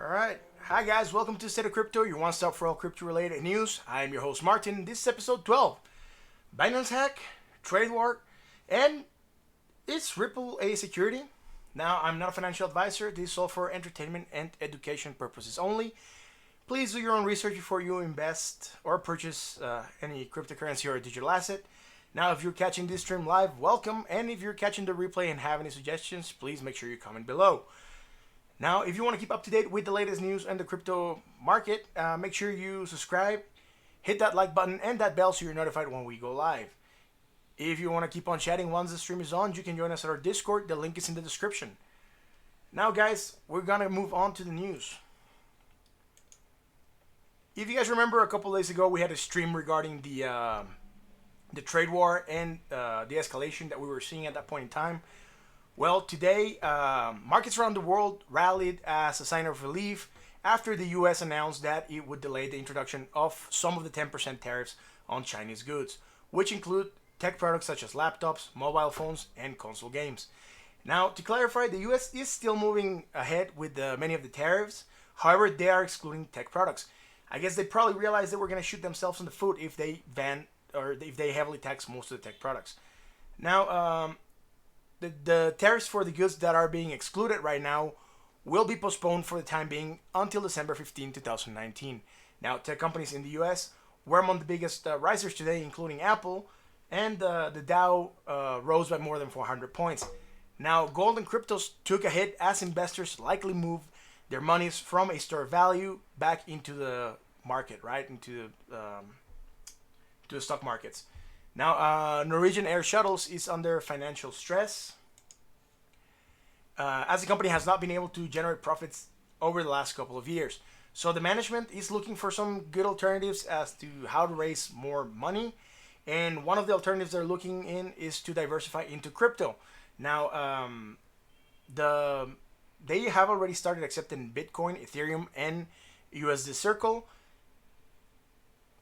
Alright, hi guys, welcome to State of Crypto, your one stop for all crypto related news. I am your host Martin. This is episode 12. Binance hack, trade war, and is Ripple a security? Now, I'm not a financial advisor. This is all for entertainment and education purposes only. Please do your own research before you invest or purchase any cryptocurrency or digital asset. Now, if you're catching this stream live, welcome. And if you're catching the replay and have any suggestions, please make sure you comment below. Now, if you want to keep up to date with the latest news and the crypto market, make sure you subscribe, hit that like button and that bell so you're notified when we go live. If you want to keep on chatting once the stream is on, you can join us at our Discord. The link is in the description. Now, guys, we're going to move on to the news. If you guys remember, a couple days ago, we had a stream regarding the trade war and the escalation that we were seeing at that point in time. Well, today, markets around the world rallied as a sign of relief after the U.S. announced that it would delay the introduction of some of the 10% tariffs on Chinese goods, which include tech products such as laptops, mobile phones, and console games. Now, to clarify, the U.S. is still moving ahead with many of the tariffs. However, they are excluding tech products. I guess they probably realized they were going to shoot themselves in the foot if they ban or if they heavily tax most of the tech products. Now, the tariffs for the goods that are being excluded right now will be postponed for the time being until December 15, 2019. Now, tech companies in the US were among the biggest risers today, including Apple, and the Dow rose by more than 400 points. Now, gold and cryptos took a hit as investors likely moved their monies from a store value back into the market, right? Into the stock markets. Now, Norwegian Air Shuttles is under financial stress as the company has not been able to generate profits over the last couple of years. So the management is looking for some good alternatives as to how to raise more money. And one of the alternatives they're looking in is to diversify into crypto. Now, they have already started accepting Bitcoin, Ethereum, and USD Circle.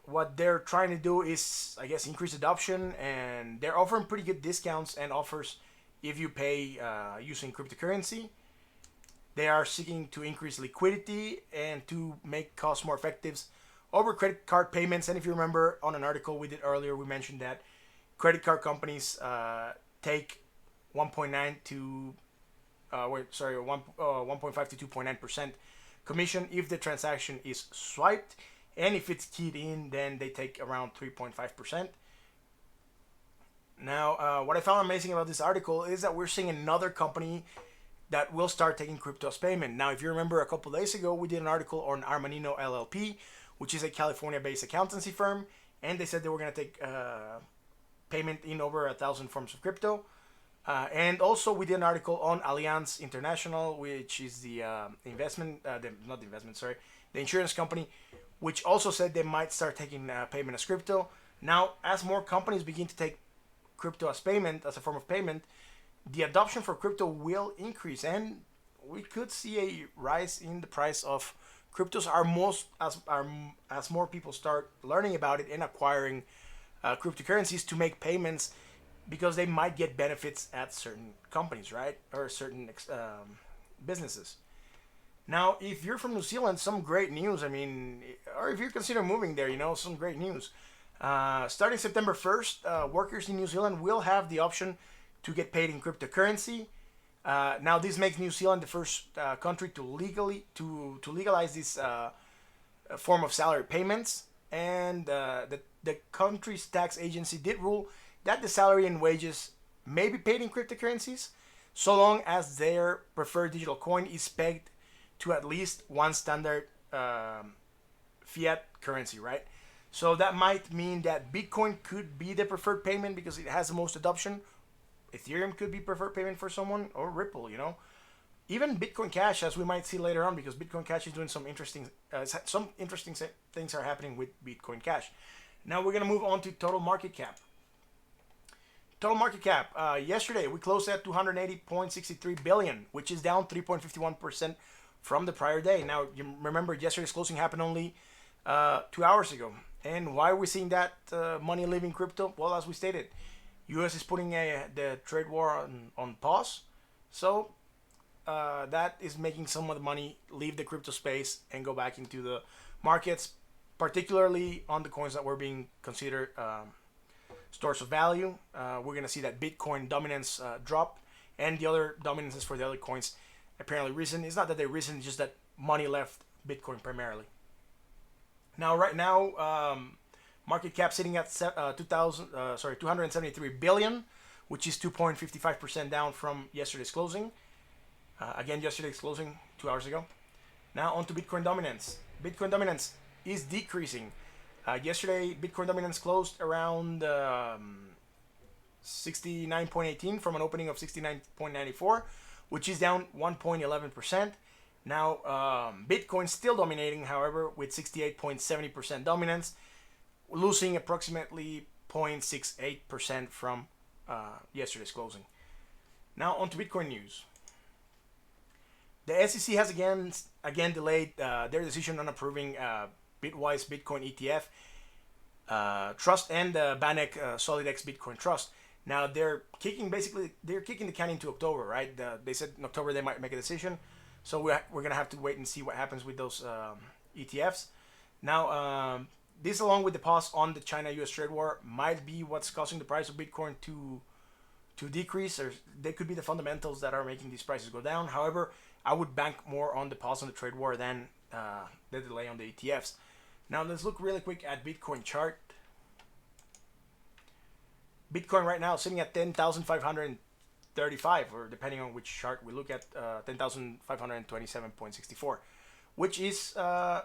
What they're trying to do is, I guess, increase adoption, and they're offering pretty good discounts and offers if you pay using cryptocurrency. They are seeking to increase liquidity and to make costs more effective over credit card payments. And if you remember on an article we did earlier, we mentioned that credit card companies take 1.9 to 1.5 to 2.9% commission if the transaction is swiped. And if it's keyed in, then they take around 3.5%. Now, what I found amazing about this article is that we're seeing another company that will start taking crypto as payment. Now, if you remember a couple days ago, we did an article on Armanino LLP, which is a California-based accountancy firm. And they said they were going to take payment in over 1,000 forms of crypto. And also, we did an article on Allianz International, which is the the insurance company, which also said they might start taking payment as crypto. Now, as more companies begin to take crypto as payment, as a form of payment, the adoption for crypto will increase, and we could see a rise in the price of cryptos as more people start learning about it and acquiring cryptocurrencies to make payments, because they might get benefits at certain companies, right, or certain businesses. Now, if you're from New Zealand, some great news. I mean, or if you're considering moving there, some great news. Starting September 1st, workers in New Zealand will have the option to get paid in cryptocurrency. Now, this makes New Zealand the first country to legalize this form of salary payments. And the country's tax agency did rule that the salary and wages may be paid in cryptocurrencies, so long as their preferred digital coin is pegged to at least one standard fiat currency, right? So that might mean that Bitcoin could be the preferred payment because it has the most adoption. Ethereum could be preferred payment for someone, or Ripple, Even Bitcoin Cash, as we might see later on, because Bitcoin Cash is doing some interesting things are happening with Bitcoin Cash. Now we're going to move on to total market cap. Total market cap. Yesterday, we closed at 280.63 billion, which is down 3.51% from the prior day. Now, you remember yesterday's closing happened only 2 hours ago. And why are we seeing that money leaving crypto? Well, as we stated, U.S. is putting the trade war on pause. So that is making some of the money leave the crypto space and go back into the markets, particularly on the coins that were being considered stores of value. We're gonna see that Bitcoin dominance drop, and the other dominances for the other coins apparently risen. It's not that they risen, it's just that money left Bitcoin primarily. Now, right now, market cap sitting at 273 billion, which is 2.55% down from yesterday's closing. Again, yesterday's closing 2 hours ago. Now on to Bitcoin dominance. Bitcoin dominance is decreasing. Yesterday, Bitcoin dominance closed around 69.18 from an opening of 69.94, which is down 1.11%. Now, Bitcoin still dominating, however, with 68.70% dominance, losing approximately 0.68% from yesterday's closing. Now on to Bitcoin news. The SEC has again delayed their decision on approving Bitwise Bitcoin ETF Trust and Banek SolidX Bitcoin Trust. Now they're kicking the can into October, right? They said in October they might make a decision, so we're gonna have to wait and see what happens with those ETFs. Now this, along with the pause on the China-US trade war, might be what's causing the price of Bitcoin to decrease, or they could be the fundamentals that are making these prices go down. However, I would bank more on the pause on the trade war than the delay on the ETFs. Now let's look really quick at Bitcoin chart. Bitcoin right now is sitting at 10,535, or depending on which chart we look at, 10,527.64, which is now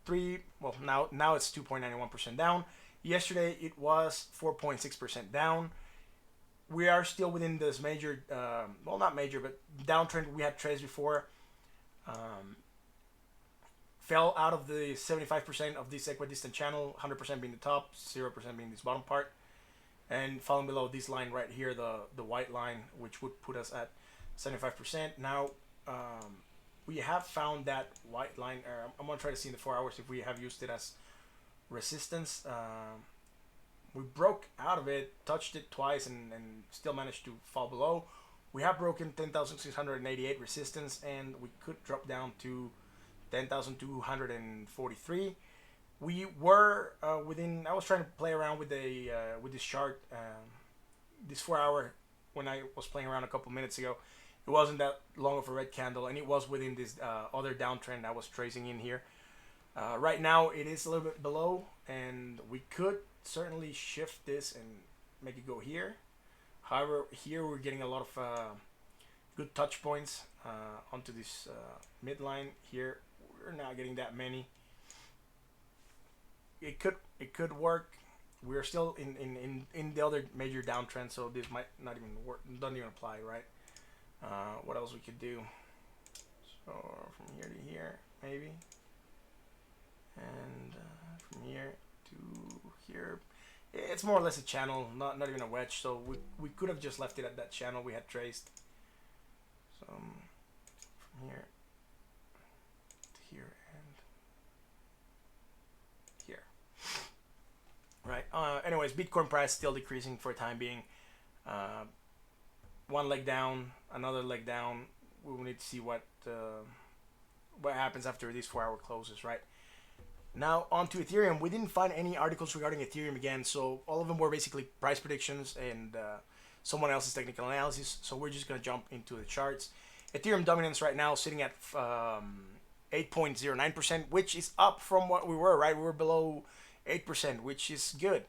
it's 2.91% down. Yesterday it was 4.6% down. We are still within this major, well, not major, but downtrend we had traced before. Fell out of the 75% of this equidistant channel, 100% being the top, 0% being this bottom part, and falling below this line right here, the white line, which would put us at 75%. Now, we have found that white line. I'm gonna try to see in the 4 hours if we have used it as resistance. We broke out of it, touched it twice, and still managed to fall below. We have broken 10,688 resistance, and we could drop down to 10,243. We were within. I was trying to play around with this chart, this 4 hour, when I was playing around a couple minutes ago. It wasn't that long of a red candle, and it was within this other downtrend I was tracing in here. Right now, it is a little bit below, and we could certainly shift this and make it go here. However, here we're getting a lot of good touch points onto this midline. Here we're not getting that many. It could work. We're still in the other major downtrend, so this might not even work. Doesn't even apply, right? What else we could do? So from here to here, maybe, and from here to here. It's more or less a channel, not even a wedge. So we could have just left it at that channel we had traced. So from here to here and here. Right. Anyways, Bitcoin price still decreasing for the time being. One leg down, another leg down. We will need to see what happens after these 4 hour closes, right? Now on to Ethereum. We didn't find any articles regarding Ethereum again, so all of them were basically price predictions and someone else's technical analysis. So we're just gonna jump into the charts. Ethereum dominance right now sitting at 8.09%, which is up from what we were, right? We were below 8%, which is good.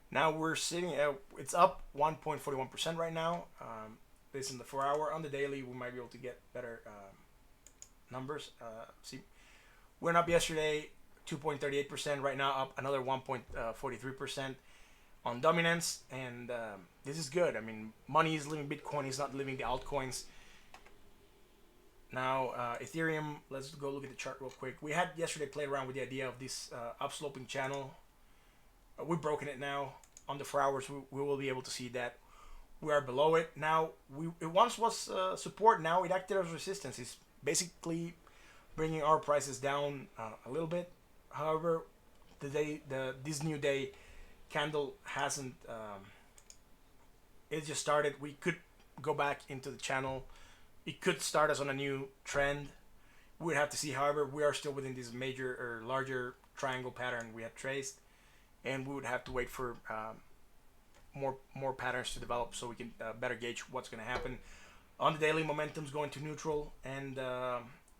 Now we're sitting at, it's up 1.41% right now. This in the 4 hour. On the daily, we might be able to get better numbers. See, went up yesterday 2.38%. Right now up another 1.43% on dominance, and this is good. I mean, money is leaving Bitcoin, is not leaving the altcoins. Now Ethereum, let's go look at the chart real quick. We had yesterday played around with the idea of this upsloping channel. We've broken it now. On the 4 hours, we will be able to see that we are below it. Now, it once was support, now it acted as resistance. It's basically bringing our prices down a little bit. However, this new day candle hasn't, it just started. We could go back into the channel it could start us on a new trend. We'd have to see. However, we are still within this major or larger triangle pattern we had traced, and we would have to wait for more patterns to develop so we can better gauge what's going to happen. On the daily, momentum's going to neutral and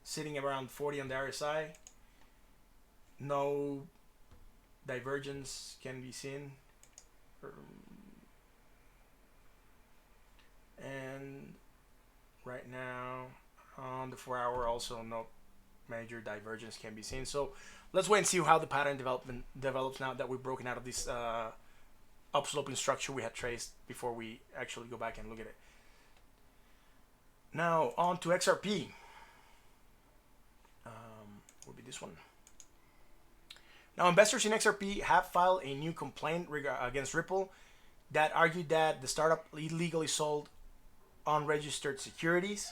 sitting around 40 on the RSI. No divergence can be seen. And right now on the 4 hour also no major divergence can be seen. So let's wait and see how the pattern develops now that we've broken out of this upsloping structure we had traced before we actually go back and look at it. Now on to XRP. Will be this one. Now investors in XRP have filed a new complaint against Ripple that argued that the startup illegally sold unregistered securities.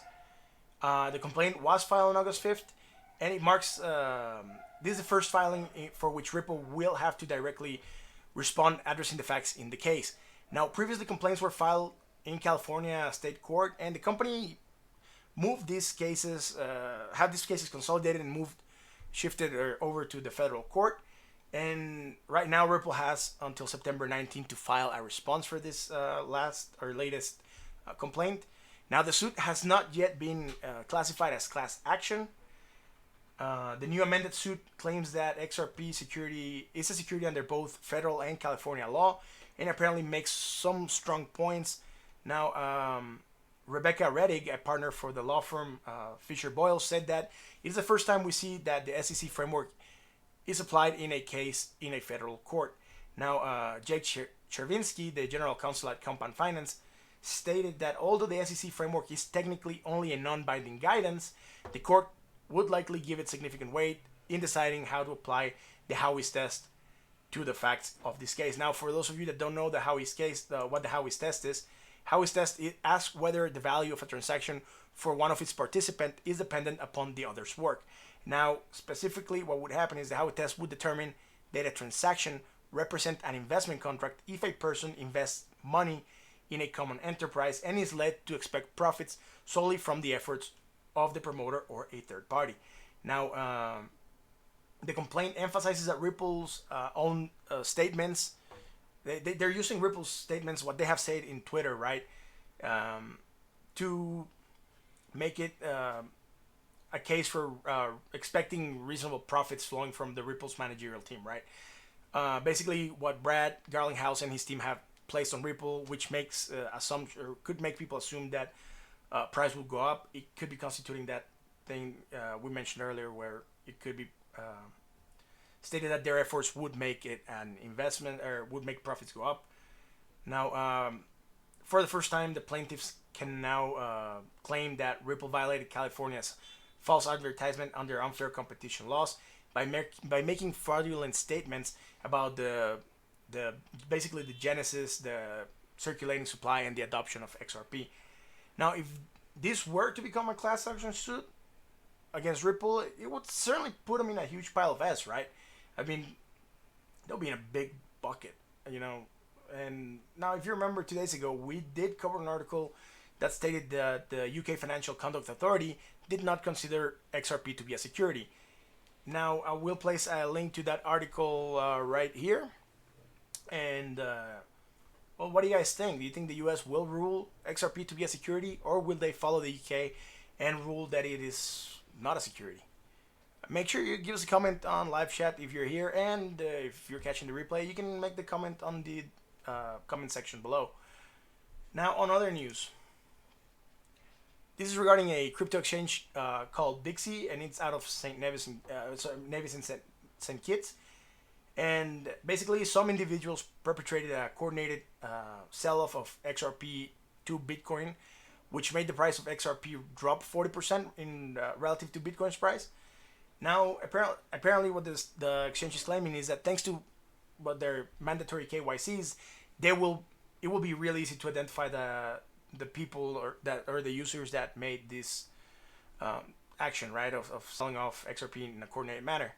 The complaint was filed on August 5th, and it marks this is the first filing for which Ripple will have to directly respond addressing the facts in the case. Now, previously complaints were filed in California state court, and the company moved these cases, had these cases consolidated and shifted over to the federal court. And right now, Ripple has until September 19th to file a response for this latest complaint. Now, the suit has not yet been classified as class action. The new amended suit claims that XRP security is a security under both federal and California law, and apparently makes some strong points. Now, Rebecca Reddig, a partner for the law firm Fisher Boyle, said that it is the first time we see that the SEC framework is applied in a case in a federal court. Now, Jake Chervinsky, the general counsel at Compound Finance, stated that although the SEC framework is technically only a non-binding guidance, the court would likely give it significant weight in deciding how to apply the Howey's test to the facts of this case. Now, for those of you that don't know the Howey's case, what the Howey's test is, Howey's test asks whether the value of a transaction for one of its participants is dependent upon the other's work. Now, specifically, what would happen is the Howey test would determine that a transaction represents an investment contract if a person invests money in a common enterprise and is led to expect profits solely from the efforts of the promoter or a third party. Now, the complaint emphasizes that Ripple's own statements, they're using Ripple's statements, what they have said in Twitter, right, to make it a case for expecting reasonable profits flowing from the Ripple's managerial team, right? Basically, what Brad Garlinghouse and his team have placed on Ripple, which makes assumption or could make people assume that price will go up. It could be constituting that thing we mentioned earlier, where it could be stated that their efforts would make it an investment or would make profits go up. Now, for the first time, the plaintiffs can now claim that Ripple violated California's false advertisement under unfair competition laws by making fraudulent statements about the basically the genesis, the circulating supply, and the adoption of XRP. Now, if this were to become a class action suit against Ripple, it would certainly put them in a huge pile of S, right? I mean, they'll be in a big bucket, you know. And now, if you remember 2 days ago, we did cover an article that stated that the UK Financial Conduct Authority did not consider XRP to be a security. Now, I will place a link to that article right here. And, well, what do you guys think? Do you think the US will rule XRP to be a security, or will they follow the UK and rule that it is not a security? Make sure you give us a comment on live chat if you're here, and if you're catching the replay, you can make the comment on the comment section below. Now, on other news, this is regarding a crypto exchange called Dixie, and it's out of Nevis and St. Kitts. And basically, some individuals perpetrated a coordinated sell-off of XRP to Bitcoin, which made the price of XRP drop 40% in relative to Bitcoin's price. Now, apparently, what the exchange is claiming is that thanks to what their mandatory KYCs, it will be really easy to identify the people or the users that made this action, right, of selling off XRP in a coordinated manner.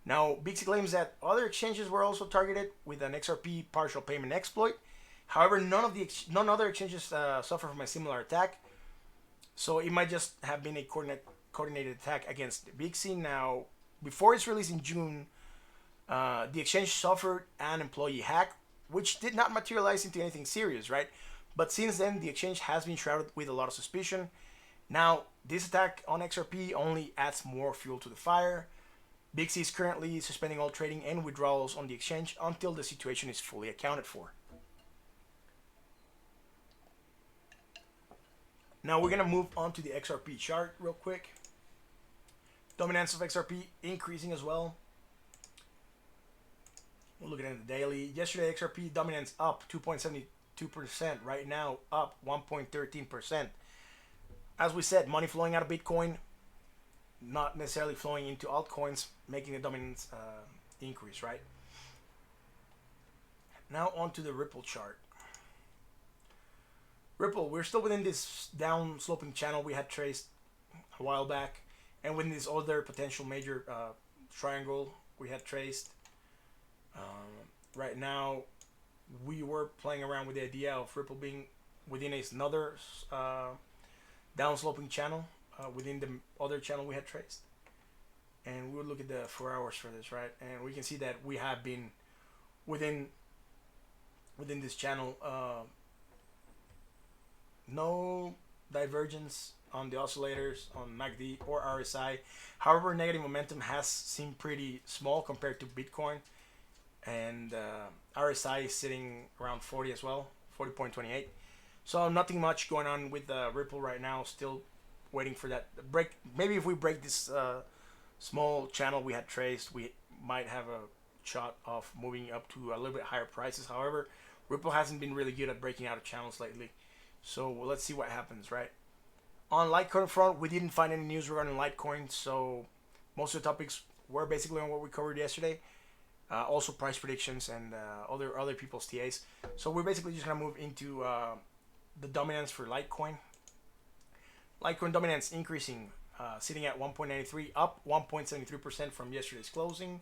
Now, Bixi claims that other exchanges were also targeted with an XRP partial payment exploit. However, none other exchanges suffer from a similar attack. So it might just have been a coordinated attack against BXC. Now, before its release in June, the exchange suffered an employee hack, which did not materialize into anything serious, right? But since then, the exchange has been shrouded with a lot of suspicion. Now, this attack on XRP only adds more fuel to the fire. BXC is currently suspending all trading and withdrawals on the exchange until the situation is fully accounted for. Now we're going to move on to the XRP chart real quick. Dominance of XRP increasing as well. We'll look at it in the daily. Yesterday, XRP dominance up 2.72%. Right now, up 1.13%. As we said, money flowing out of Bitcoin, not necessarily flowing into altcoins, making the dominance increase, right? Now on to the Ripple chart. Ripple, we're still within this down sloping channel we had traced a while back, and within this other potential major triangle we had traced. Right now, we were playing around with the idea of Ripple being within another down sloping channel within the other channel we had traced. And we would look at the 4 hours for this, right? And we can see that we have been within this channel. No divergence on the oscillators on MACD or RSI. However, negative momentum has seemed pretty small compared to Bitcoin, and RSI is sitting around 40 as well, 40.28. So nothing much going on with Ripple right now. Still waiting for that break. Maybe if we break this small channel we had traced, we might have a shot of moving up to a little bit higher prices. However, Ripple hasn't been really good at breaking out of channels lately. So let's see what happens, right? On Litecoin front, we didn't find any news regarding Litecoin, so most of the topics were basically on what we covered yesterday. Also price predictions and other people's TAs. So we're basically just gonna move into the dominance for Litecoin. Litecoin dominance increasing, sitting at 1.93, up 1.73% from yesterday's closing.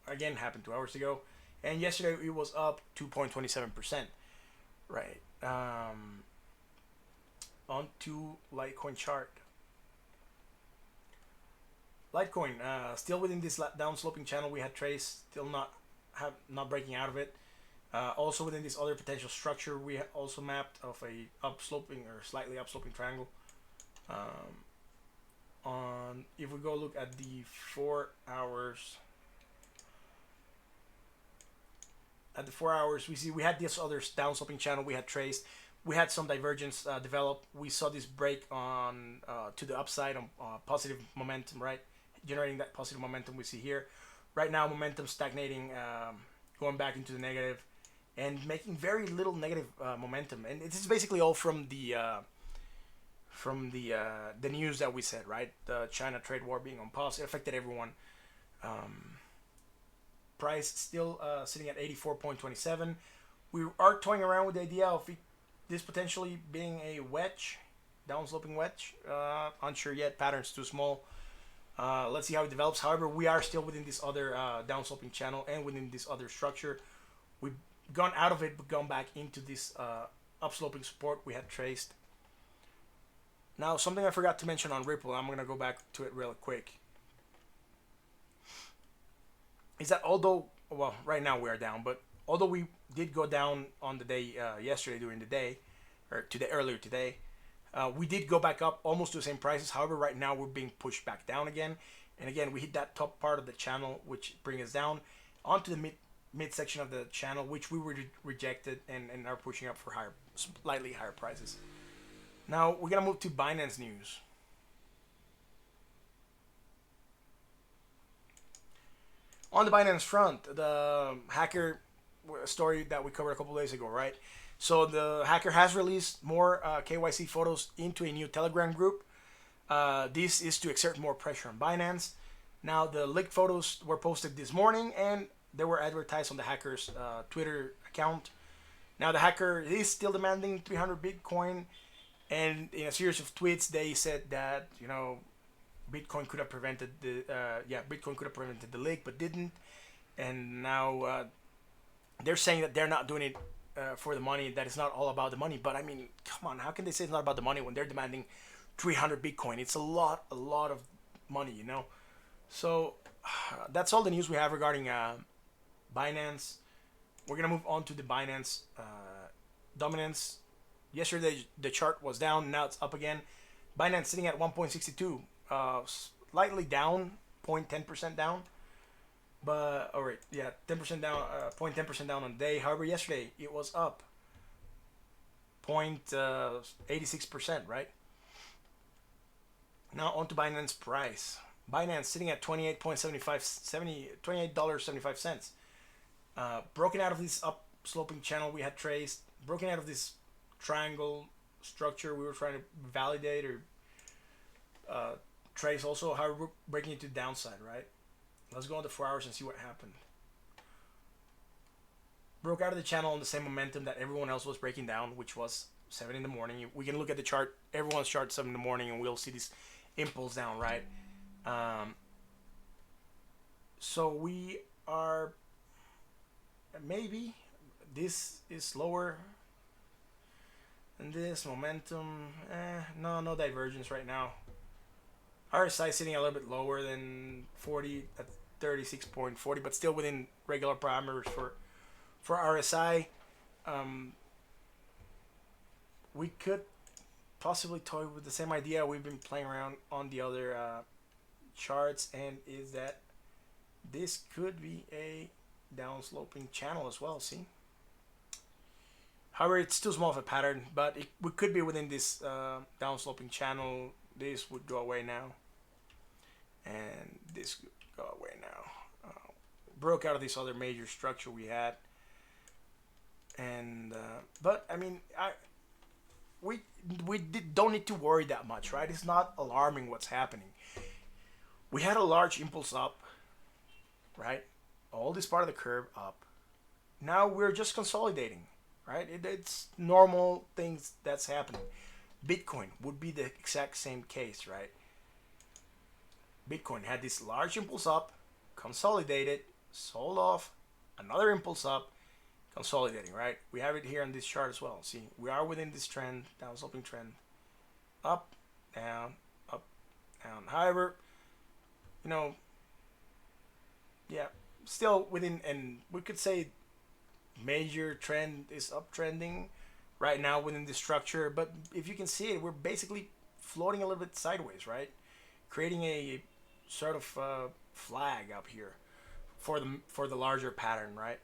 Again, happened 2 hours ago, and yesterday it was up 2.27%. Right. On to Litecoin chart. Litecoin still within this down sloping channel we had traced, still not breaking out of it. Also within this other potential structure we also mapped of a upsloping or slightly upsloping triangle. On if we go look at the 4 hours, at the 4 hours we see we had this other down sloping channel we had traced. We had some divergence develop. We saw this break on to the upside on positive momentum, right? Generating that positive momentum we see here. Right now, momentum stagnating, going back into the negative, and making very little negative momentum. And it's basically all from the news that we said, right? The China trade war being on pause, it affected everyone. Price still sitting at 84.27. We are toying around with the idea of this potentially being a wedge, downsloping wedge. Unsure yet. Pattern's too small. Let's see how it develops. However, we are still within this other downsloping channel and within this other structure. We've gone out of it, but gone back into this upsloping support we had traced. Now, something I forgot to mention on Ripple, I'm going to go back to it real quick, is that although, well, right now we are down, but although we did go down on the day yesterday during the day, or earlier today, we did go back up almost to the same prices. However, right now we're being pushed back down again. And again, we hit that top part of the channel, which brings us down onto the mid section of the channel, which we were rejected and are pushing up for slightly higher prices. Now we're gonna move to Binance news. On the Binance front, the hacker story that we covered a couple days ago, right? So the hacker has released more KYC photos into a new Telegram group. This is to exert more pressure on Binance. Now the leaked photos were posted this morning and they were advertised on the hacker's Twitter account. Now the hacker is still demanding 300 Bitcoin, and in a series of tweets they said that Bitcoin could have prevented the leak, but didn't. And now they're saying that they're not doing it for the money, that it's not all about the money. But I mean, come on, how can they say it's not about the money when they're demanding 300 Bitcoin. It's a lot of money, you know. So that's all the news we have regarding Binance. We're gonna move on to the Binance dominance. Yesterday the chart was down, now it's up again. Binance sitting at 1.62, slightly down, 0.10% down. But all right, yeah, 10% down, 0.10% down on the day. However, yesterday it was up 0.86%, right? Now on to Binance price. Binance sitting at $28.75. Broken out of this up sloping channel we had traced, broken out of this triangle structure we were trying to validate or trace also. How we're breaking into downside, right? Let's go on the 4 hours and see what happened. Broke out of the channel on the same momentum that everyone else was breaking down, which was 7 in the morning. We can look at the chart, everyone's chart 7 in the morning, and we'll see this impulse down, right? So we are, maybe this is lower and this momentum, no divergence right now. RSI sitting a little bit lower than 40 at 36.40, but still within regular parameters for RSI. We could possibly toy with the same idea we've been playing around on the other charts, and is that this could be a downsloping channel as well. See, however, it's too small of a pattern, but we could be within this downsloping channel. This would go away now, and this could go away now. Broke out of this other major structure we had, and but I mean, we don't need to worry that much, right? It's not alarming what's happening. We had a large impulse up, right? All this part of the curve up. Now we're just consolidating, right? It's normal things that's happening. Bitcoin would be the exact same case, right? Bitcoin had this large impulse up, consolidated, sold off, another impulse up, consolidating, right? We have it here on this chart as well. See, we are within this trend, down sloping trend, up, down, up, down. However, you know, yeah, still within, and we could say major trend is uptrending right now within the structure. But if you can see it, we're basically floating a little bit sideways, right? Creating a sort of flag up here for the larger pattern, right?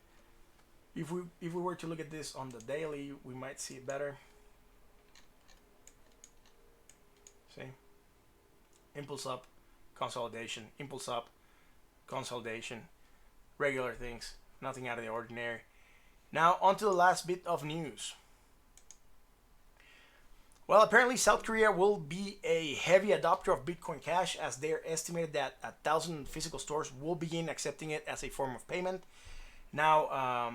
If we were to look at this on the daily, we might see it better. See, impulse up, consolidation, impulse up, consolidation, regular things, nothing out of the ordinary. Now on to the last bit of news. Well, apparently South Korea will be a heavy adopter of Bitcoin Cash, as they're estimated that 1,000 physical stores will begin accepting it as a form of payment. Now,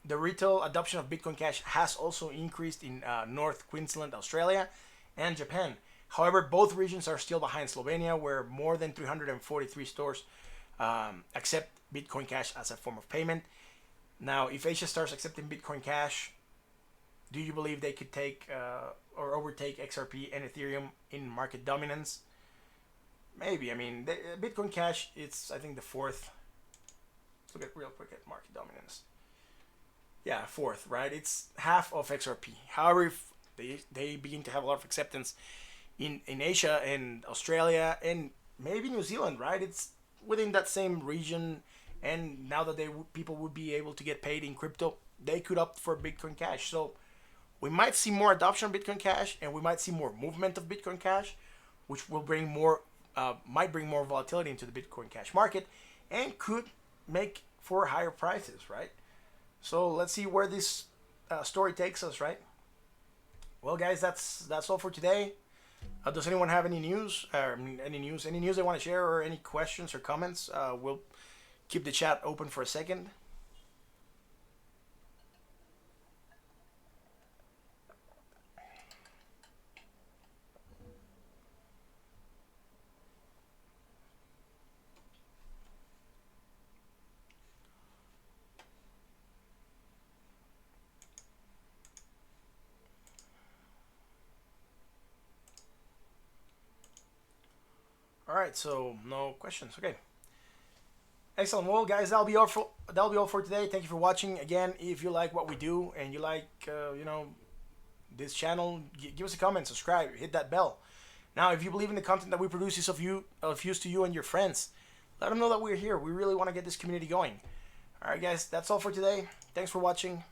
the retail adoption of Bitcoin Cash has also increased in North Queensland, Australia, and Japan. However, both regions are still behind Slovenia, where more than 343 stores accept Bitcoin Cash as a form of payment. Now, if Asia starts accepting Bitcoin Cash, do you believe they could take or overtake XRP and Ethereum in market dominance? Maybe. I mean, Bitcoin Cash, it's, I think, the fourth. Let's look at real quick at market dominance. Yeah, fourth, right? It's half of XRP. However, if they begin to have a lot of acceptance in Asia and Australia and maybe New Zealand, right? It's within that same region, and now that people would be able to get paid in crypto, they could opt for Bitcoin Cash. So we might see more adoption of Bitcoin Cash, and we might see more movement of Bitcoin Cash, which will bring more, might bring more volatility into the Bitcoin Cash market, and could make for higher prices, right? So let's see where this story takes us, right? Well, guys, that's all for today. Does anyone have any news? Any news they want to share, or any questions or comments? We'll keep the chat open for a second. All right, so no questions. Okay. Excellent. Well, guys, that'll be all for today. Thank you for watching. Again, if you like what we do and you like, this channel, give us a comment, subscribe, hit that bell. Now, if you believe in the content that we produce is of use to you and your friends, let them know that we're here. We really want to get this community going. All right, guys, that's all for today. Thanks for watching.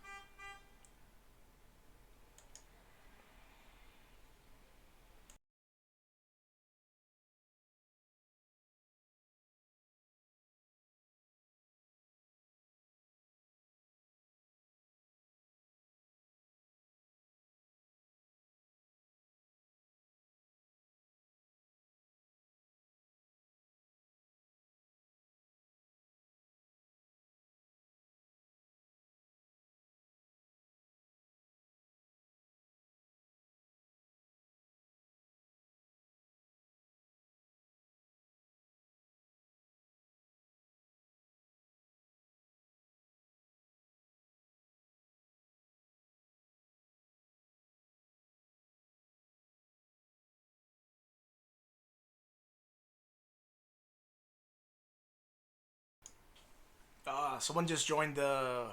Someone just joined the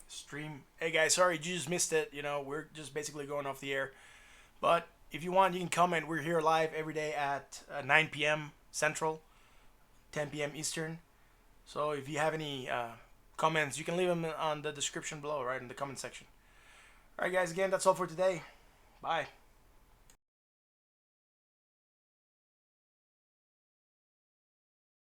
stream. Hey, guys, sorry you just missed it. We're just basically going off the air. But if you want, you can comment. We're here live every day at 9 p.m. Central, 10 p.m. Eastern. So if you have any comments, you can leave them on the description below, right in the comment section. All right, guys, again, that's all for today. Bye.